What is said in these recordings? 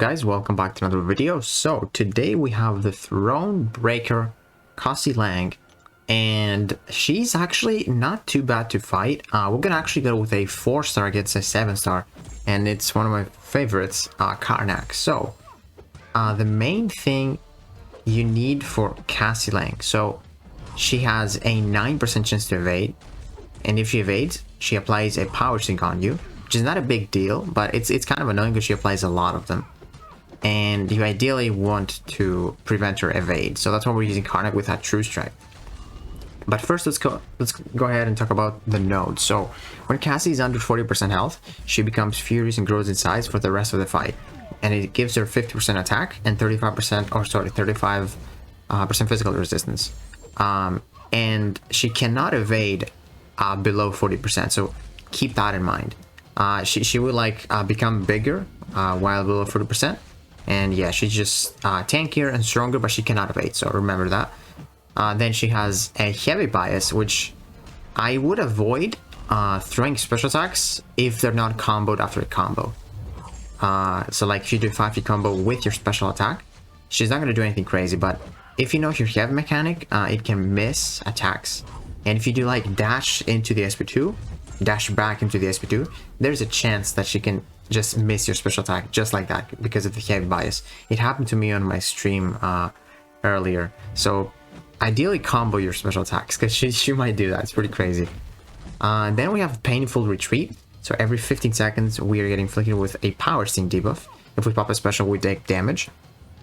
guys, welcome back to another video. So today we have the Thronebreaker Cassie, and she's actually not too bad to fight. We're gonna actually go with a 4-star against a 7-star, and it's one of my favorites, Karnak. So the main thing you need for Cassie, so she has a 9% chance to evade, and if she evades, she applies a power sink on you, which is not a big deal, but it's kind of annoying because she applies a lot of them. And you ideally want to prevent her evade, so that's why we're using Karnak with that True Strike. But first, let's go ahead and talk about the nodes. So when Cassie is under 40% health, she becomes furious and grows in size for the rest of the fight, and it gives her 50% attack and 35% physical resistance. And she cannot evade below 40%, so keep that in mind. She will become bigger while below 40%, and yeah, she's just tankier and stronger, but she cannot evade, so remember that. Then she has a heavy bias, which I would avoid throwing special attacks if they're not comboed after a combo. So like if you do 5-hit combo with your special attack, she's not going to do anything crazy, but if you know your heavy mechanic, it can miss attacks. And if you do like dash into the SP2, dash back into the SP2, there's a chance that she can just miss your special attack just like that because of the heavy bias. It happened to me on my stream earlier. So ideally combo your special attacks, because she might do that. It's pretty crazy. Then we have painful retreat. So every 15 seconds we are getting inflicted with a power sting debuff. If we pop a special, we take damage,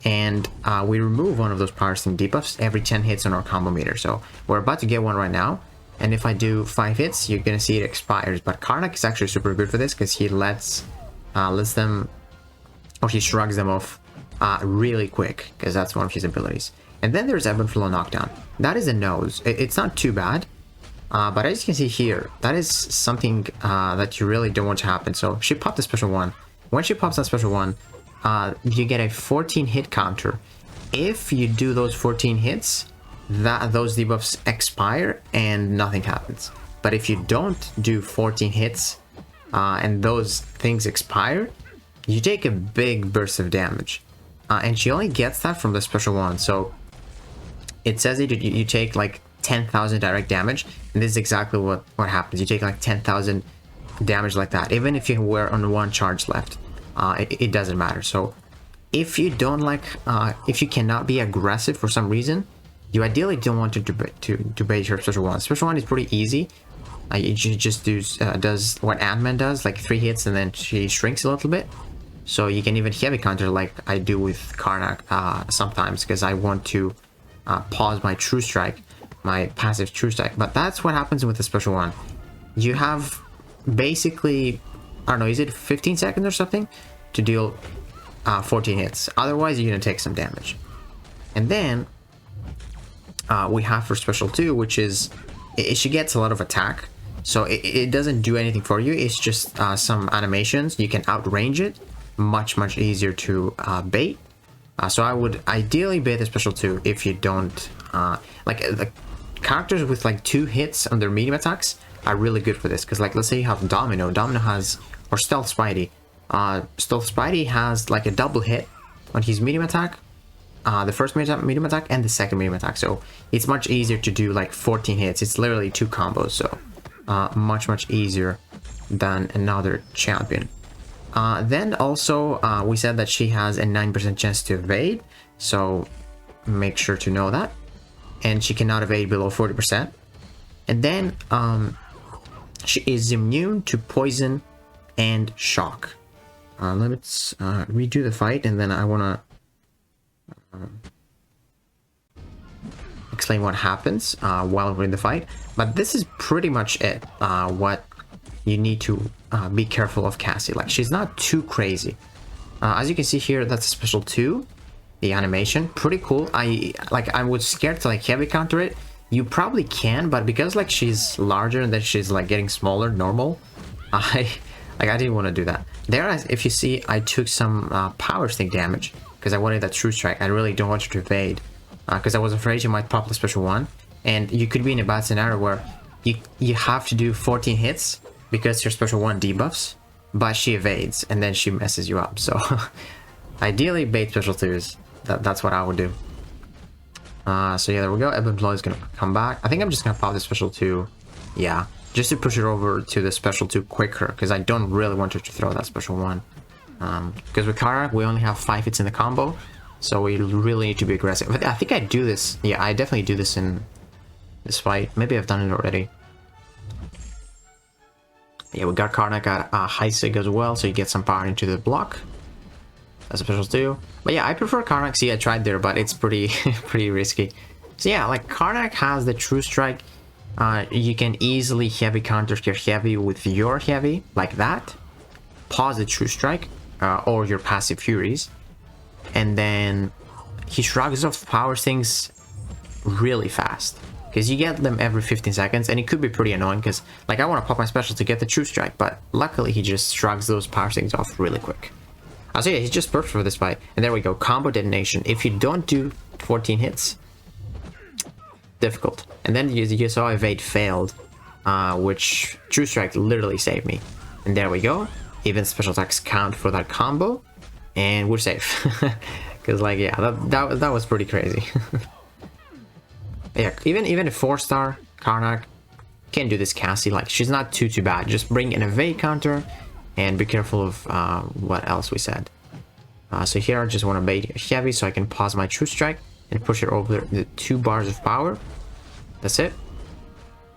and we remove one of those power sting debuffs every 10 hits on our combo meter. So we're about to get one right now, and if I do 5 hits, you're gonna see it expires. But Karnak is actually super good for this because he lets them, or he shrugs them off really quick, because that's one of his abilities. And then there's Ebb and Flow Knockdown. That is a nose. It's not too bad, but as you can see here, that is something that you really don't want to happen. So she popped a special one. When she pops that special one, you get a 14 hit counter. If you do those 14 hits, those debuffs expire and nothing happens. But if you don't do 14 hits and those things expire, you take a big burst of damage. And she only gets that from the special one. So it says that you take like 10,000 direct damage, and this is exactly what happens. You take like 10,000 damage like that, even if you were on 1 charge left. It doesn't matter. So if you don't if you cannot be aggressive for some reason, you ideally don't want to bait your special one. Special one is pretty easy. You just does what Ant-Man does, like 3 hits, and then she shrinks a little bit. So you can even heavy counter like I do with Karnak sometimes, because I want to pause my True Strike, my passive True Strike. But that's what happens with the special one. You have basically, I don't know, is it 15 seconds or something to deal 14 hits. Otherwise, you're going to take some damage. And then we have for special 2, which is, she gets a lot of attack. So it doesn't do anything for you. It's just some animations. You can outrange it. Much easier to bait. So I would ideally bait the special 2 if you don't like the characters with like 2 hits on their medium attacks are really good for this, because like let's say you have Domino has, or Stealth Spidey. Stealth Spidey has like a double hit on his medium attack, the first medium attack and the second medium attack, so it's much easier to do like 14 hits. It's literally 2 combos, so much easier than another champion. Then also we said that she has a 9% chance to evade, so make sure to know that, and she cannot evade below 40%. And then she is immune to poison and shock. Let's redo the fight, and then I want to explain what happens while we're in the fight. But this is pretty much it, what you need to be careful of Cassie. Like, she's not too crazy. As you can see here, that's a special 2. The animation, pretty cool. I was scared to like heavy counter it. You probably can, but because like she's larger and then she's like getting smaller, normal, I didn't want to do that. There, if you see, I took some power sting damage because I wanted that True Strike. I really don't want her to evade because I was afraid you might pop the special 1, and you could be in a bad scenario where you have to do 14 hits because your special 1 debuffs, but she evades and then she messes you up. So Ideally, bait special 2s. That's what I would do. So yeah, there we go. Ebb and Flow is gonna come back. I think I'm just gonna pop the special 2. Yeah, just to push it over to the special 2 quicker, because I don't really want her to throw that special 1. Because with Karnak, we only have 5 hits in the combo, so we really need to be aggressive. But I think I do this. Yeah, I definitely do this in this fight. Maybe I've done it already. Yeah, we got Karnak at high sig as well, so you get some power into the block. That's special 2. But yeah, I prefer Karnak. See, I tried there, but it's pretty pretty risky. So yeah, like Karnak has the True Strike. You can easily heavy counter your heavy with your heavy, like that. Pause the True Strike, or your passive Furies. And then he shrugs off power things really fast. Because you get them every 15 seconds, and it could be pretty annoying, because like I want to pop my special to get the True Strike, but luckily he just shrugs those power things off really quick. So yeah, he's just perfect for this fight. And there we go, combo detonation. If you don't do 14 hits, difficult. And then you saw evade failed, which True Strike literally saved me. And there we go, even special attacks count for that combo, and we're safe. Because like, yeah, that was pretty crazy. Yeah, even a 4-star Karnak can do this Cassie. Like, she's not too bad. Just bring an evade counter, and be careful of what else we said. So here I just want to bait heavy so I can pause my True Strike and push it over the 2 bars of power. That's it.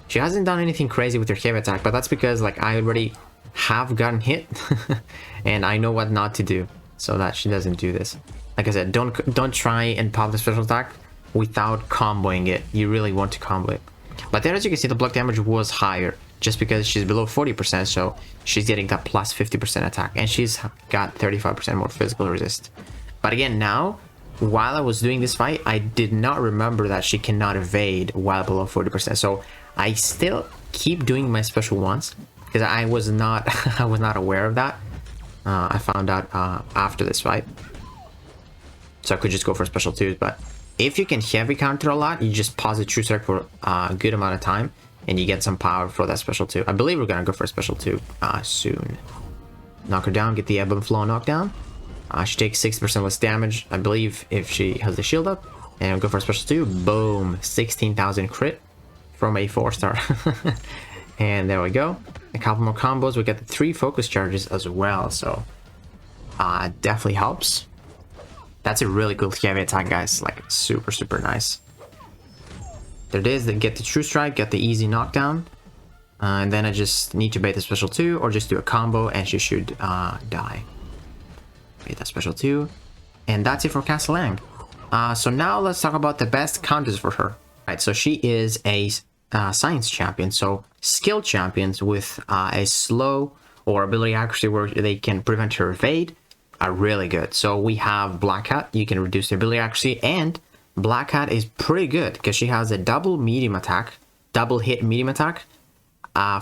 She hasn't done anything crazy with her heavy attack, but that's because like I already have gotten hit and I know what not to do so that she doesn't do this. Like I said, don't try and pop the special attack without comboing it. You really want to combo it. But there, as you can see, the block damage was higher just because she's below 40%, so she's getting that plus 50% attack, and she's got 35% more physical resist. But again, now, while I was doing this fight, I did not remember that she cannot evade while below 40%, so I still keep doing my special ones, because I was not I was not aware of that. I found out after this fight, so I could just go for special 2s. But if you can heavy counter a lot, you just pause the True Strike for a good amount of time, and you get some power for that special 2. I believe we're gonna go for a special 2 soon. Knock her down, get the Ebb and Flow knockdown. She takes 6% less damage, I believe, if she has the shield up. And we'll go for a special 2. Boom, 16,000 crit from a 4-star. And there we go. A couple more combos. We get the 3 focus charges as well, so definitely helps. That's a really good heavy attack, guys. Like, super nice. There it is. They get the True Strike, get the easy knockdown. And then I just need to bait the special 2 or just do a combo and she should die. Bait that special 2. And that's it for Cassie Lang. So now let's talk about the best counters for her. Right, so she is a science champion. So skill champions with a slow or ability accuracy where they can prevent her evade are really good. So we have Black Hat. You can reduce the ability accuracy, and Black Hat is pretty good because she has a double medium attack, double hit medium attack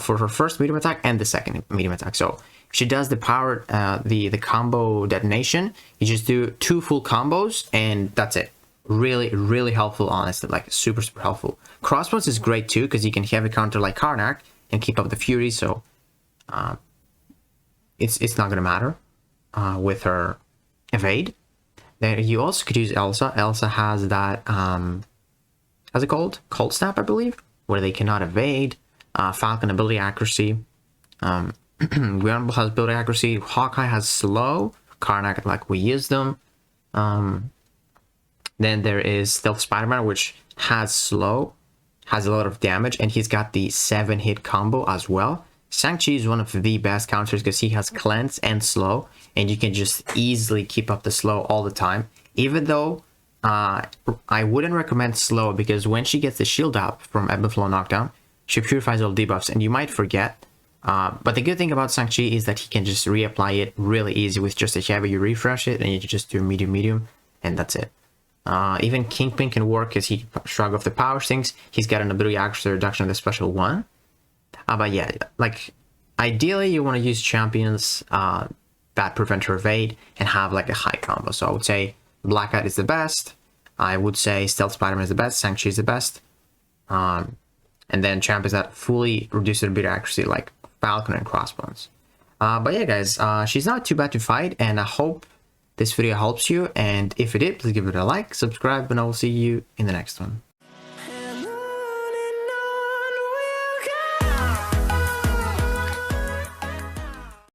for her first medium attack and the second medium attack. So if she does the power, the combo detonation, you just do 2 full combos and that's it. Really helpful, honestly, like super helpful. Crossbones is great too because you can heavy counter like Karnak and keep up the fury. So it's not gonna matter with her evade. Then you also could use Elsa. Elsa has that, how's it called? Cold Snap, I believe, where they cannot evade. Falcon ability accuracy. Granble has ability accuracy. Hawkeye has slow. Karnak, like we use them. Then there is Stealth Spider-Man, which has slow, has a lot of damage, and he's got the 7-hit combo as well. Shang-Chi is one of the best counters because he has cleanse and slow, and you can just easily keep up the slow all the time. Even though I wouldn't recommend slow, because when she gets the shield up from Ebb and Flow knockdown, she purifies all debuffs, and you might forget. But the good thing about Shang-Chi is that he can just reapply it really easy with just a heavy. You refresh it, and you just do medium, and that's it. Even Kingpin can work because he shrug off the power things. He's got an ability accuracy reduction of the special 1. But yeah, like ideally you want to use champions that prevent her evade and have like a high combo. So I would say Black Hat is the best. I would say Stealth Spider-Man is the best. Shang-Chi is the best. And then champions that fully reduce their ability accuracy like Falcon and Crossbones. But yeah, guys, she's not too bad to fight, and I hope this video helps you, and if it did, please give it a like, subscribe, and I will see you in the next one.